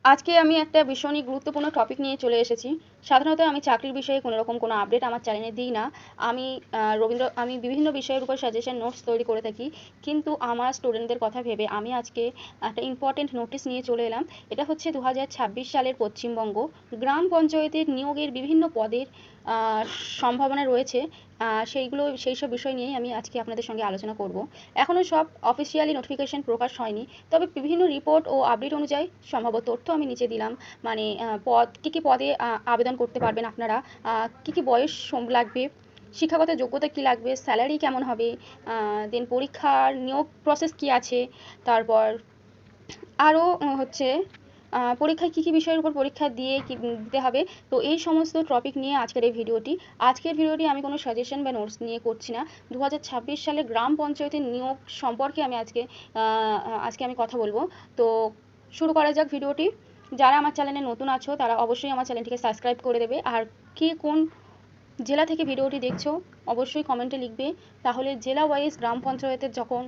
আজকে আমি একটা ভীষণই গুরুত্বপূর্ণ টপিক নিয়ে চলে এসেছি। সাধারণত আমি চাকরির বিষয়ে কোনো আপডেট আমার চ্যানেলে দিই না। আমি আমি বিভিন্ন বিষয়ের উপর সাজেশন নোটস তৈরি করে থাকি। কিন্তু আমার স্টুডেন্টদের কথা ভেবে আমি আজকে একটা ইম্পর্টেন্ট নোটিশ নিয়ে চলে এলাম। এটা হচ্ছে 2026 সালের পশ্চিমবঙ্গ গ্রাম পঞ্চায়েতের নিয়োগের বিভিন্ন পদের আ সম্ভাবনা রয়েছে। সেই সব বিষয় নিয়েই আমি আজকে আপনাদের সঙ্গে আলোচনা করব। এখনো সব অফিসিয়ালি নোটিফিকেশন প্রকাশ হয়নি। তবে বিভিন্ন রিপোর্ট ও আপডেট অনুযায়ী সম্ভাব্য তথ্য আমি নিচে দিলাম। মানে কী পদে আবেদন করতে পারবেন আপনারা, কী বয়স লাগবে, শিক্ষাগত যোগ্যতা কী লাগবে, স্যালারি কেমন হবে, দেন পরীক্ষার নিয়োগ প্রসেস কী আছে, তারপর আরও হচ্ছে পরীক্ষায় কী বিষয়ের উপর পরীক্ষা দিয়ে দিতে হবে। তো এই সমস্ত টপিক নিয়ে আজকের এই ভিডিওটি। আজকের ভিডিওটি আমি কোনো সাজেশন বা নোটস নিয়ে করছি না। 2026 সালে গ্রাম পঞ্চায়েতের নিয়োগ সম্পর্কে আমি আজকে আমি কথা বলবো। তো শুরু করা যাক ভিডিওটি। যারা আমার চ্যানেলে নতুন আছো তারা অবশ্যই আমার চ্যানেলটিকে সাবস্ক্রাইব করে দেবে। আর কে কোন জেলা থেকে ভিডিওটি দেখছো অবশ্যই কমেন্টে লিখবে। তাহলে জেলা ওয়াইজ গ্রাম পঞ্চায়েতের যখন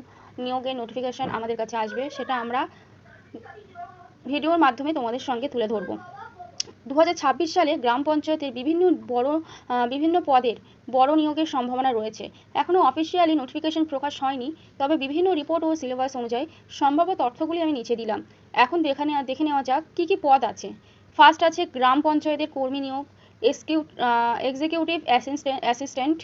নিয়োগের নোটিফিকেশান আমাদের কাছে আসবে সেটা আমরা ভিডিওর মাধ্যমে তোমাদের সঙ্গে তুলে ধরব। 2026 সালে গ্রাম পঞ্চায়েতের বিভিন্ন পদের বড় নিয়োগের সম্ভাবনা রয়েছে। এখনও অফিসিয়ালি নোটিফিকেশন প্রকাশ হয়নি, তবে বিভিন্ন রিপোর্ট ও সিলেবাস অনুযায়ী সম্ভাব্য তথ্যগুলি আমি নিচে দিলাম। এখন দেখে নেওয়া যাক কী পদ আছে। ফার্স্ট আছে গ্রাম পঞ্চায়েতের কর্মী নিয়োগ, এক্সিকিউটিভ অ্যাসিস্ট্যান্ট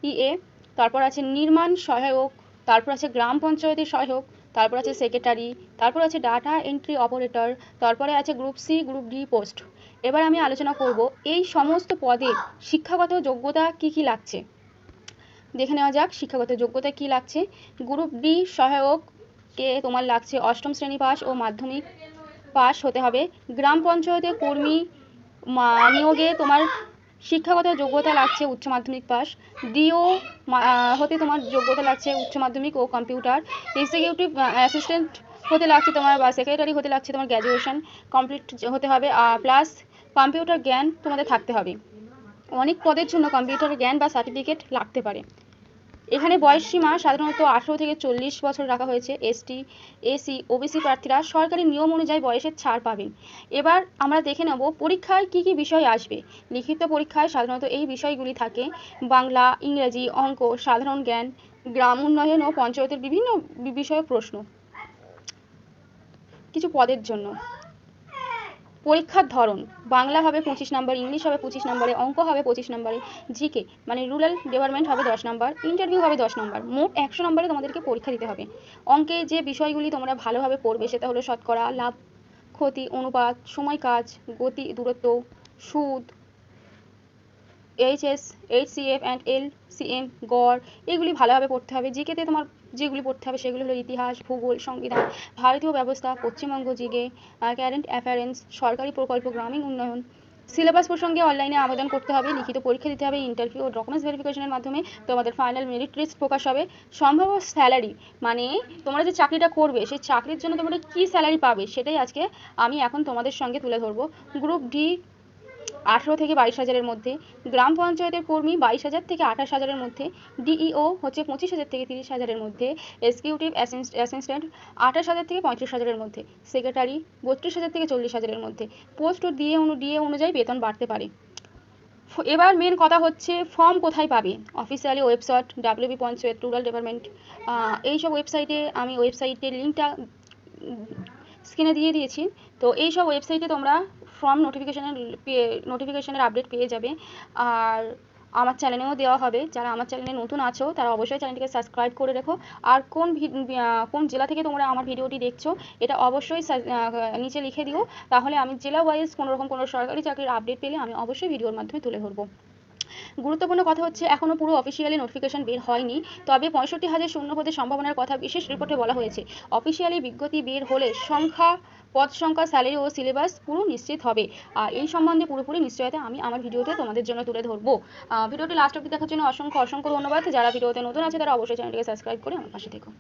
ইএ, তারপর আছে নির্মাণ সহায়ক, তারপর আছে গ্রাম পঞ্চায়েতের সহায়ক, তারপর আছে সেক্রেটারি, তারপর আছে ডাটা এন্ট্রি অপারেটর, তারপরে আছে group C group D post. এবার আমি আলোচনা করব এই সমস্ত পদে শিক্ষাগত যোগ্যতা কী লাগছে। দেখে নেওয়া যাক শিক্ষাগত যোগ্যতা কী লাগছে। গ্রুপ ডি সহায়ককে তোমার লাগছে অষ্টম শ্রেণী পাস ও মাধ্যমিক পাস হতে হবে। গ্রাম পঞ্চায়েতের কর্মী নিয়োগে তোমার শিক্ষাগত যোগ্যতা লাগছে উচ্চ মাধ্যমিক পাস। ডিও হতে তোমার যোগ্যতা লাগছে উচ্চ মাধ্যমিক ও কম্পিউটার। এক্সিকিউটিভ অ্যাসিস্ট্যান্ট হতে লাগছে তোমার বা সেক্রেটারি হতে লাগছে তোমার গ্র্যাজুয়েশন কমপ্লিট হতে হবে, প্লাস কম্পিউটার জ্ঞান তোমাদের থাকতে হবে। অনেক পদের জন্য কম্পিউটার জ্ঞান বা সার্টিফিকেট লাগতে পারে। এখানে বয়স সীমা সাধারণত 18 থেকে 40 বছর রাখা হয়েছে। এসটি, এসি, ওবিসি প্রার্থীরা সরকারি নিয়ম অনুযায়ী বয়সের ছাড় পাবেন। এবার আমরা দেখে নেব পরীক্ষায় কী বিষয় আসবে। লিখিত পরীক্ষায় সাধারণত এই বিষয়গুলি থাকে: বাংলা, ইংরেজি, অঙ্ক, সাধারণ জ্ঞান, গ্রাম উন্নয়ন ও পঞ্চায়েতের বিভিন্ন বিষয়ক প্রশ্ন। কিছু পদের জন্য পরীক্ষার ধরন: বাংলা হবে 25 নম্বর, ইংলিশ হবে 25 নম্বরে, অঙ্ক হবে 25 নম্বরে, জিকে মানে রুরাল ডেভেলপমেন্ট হবে 10 নম্বর, ইন্টারভিউ হবে 10 নম্বর, মোট 100 নম্বরে তোমাদেরকে পরীক্ষা দিতে হবে। অঙ্কে যে বিষয়গুলি তোমরা ভালোভাবে পড়বে সেটা হলো শতকরা, লাভ, ক্ষতি, অনুপাত, সময়, কাজ, গতি, দূরত্ব, সুদ, এইচএস, এইচসিএফ অ্যান্ড এলসিএম, গড়, এগুলি ভালোভাবে পড়তে হবে। জিকেতে তোমার যেগুলি পড়তে হবে সেগুলো হলো ইতিহাস, ভূগোল, সংবিধান, ভারতীয় ব্যবস্থা, পশ্চিমবঙ্গ জিকে, কারেন্ট অ্যাফেয়ার্স, সরকারি প্রকল্প, গ্রামীণ উন্নয়ন। সিলেবাস প্রসঙ্গে অনলাইনে আবেদন করতে হবে, লিখিত পরীক্ষা দিতে হবে, ইন্টারভিউ ও ডকুমেন্টস ভেরিফিকেশনের মাধ্যমে তোমাদের ফাইনাল মেরিট লিস্ট প্রকাশ হবে। সম্ভাব্য স্যালারি মানে তোমরা যে চাকরিটা করবে সেই চাকরির জন্য তোমরা কী স্যালারি পাবে সেটাই আজকে আমি এখন তোমাদের সঙ্গে তুলে ধরবো। গ্রুপ ডি 18 থেকে 22,000-এর মধ্যে, গ্রাম পঞ্চায়েতের কর্মী 22,000 থেকে 28,000-এর মধ্যে, ডিইও হচ্ছে 25,000 থেকে 30,000-এর মধ্যে, এক্সিকিউটিভ অ্যাসিস্ট্যান্ট 28,000 থেকে 35,000-এর মধ্যে, সেক্রেটারি 32,000 থেকে 40,000-এর মধ্যে। পোস্ট ও ডিএ অনুযায়ী বেতন বাড়তে পারে। এবার মেন কথা হচ্ছে ফর্ম কোথায় পাবে। Officially website WB panchayat rural development, এইসব ওয়েবসাইটে আমি ওয়েবসাইটের লিঙ্কটা স্ক্রিনে দিয়ে দিয়েছি। তো এই সব ওয়েবসাইটে তোমরা ফর্ম নোটিফিকেশনের আপডেট পেয়ে যাবে। আর আমার চ্যানেলেও দেওয়া হবে। যারা আমার চ্যানেলে নতুন আছো তারা অবশ্যই চ্যানেলটিকে সাবস্ক্রাইব করে রেখো। আর কোন জেলা থেকে তোমরা আমার ভিডিওটি দেখছো এটা অবশ্যই নিচে লিখে দিও। তাহলে আমি জেলা ওয়াইজ কোনো সরকারি চাকরির আপডেট পেলে আমি অবশ্যই ভিডিওর মাধ্যমে তুলে ধরবো। গুরুত্বপূর্ণ কথা হচ্ছে এখনও পুরো অফিসিয়ালি নোটিফিকেশন বের হয়নি, তবে 65,000 শূন্যপদের সম্ভাবনার কথা বিশেষ রিপোর্টে বলা হয়েছে। অফিসিয়ালি বিজ্ঞপ্তি বের হলে পদ সংখ্যা, স্যালারি ও সিলেবাস পুরো নিশ্চিত হবে। আর এই সম্বন্ধে পুরোপুরি নিশ্চয়তা আমি আমার ভিডিওতে তোমাদের জন্য তুলে ধরবো। ভিডিওটি লাস্ট অবধি দেখার জন্য অসংখ্য ধন্যবাদ। যারা ভিডিওতে নতুন আছে তারা অবশ্যই চ্যানেলটিকে সাবস্ক্রাইব করে আমার পাশে থেকো।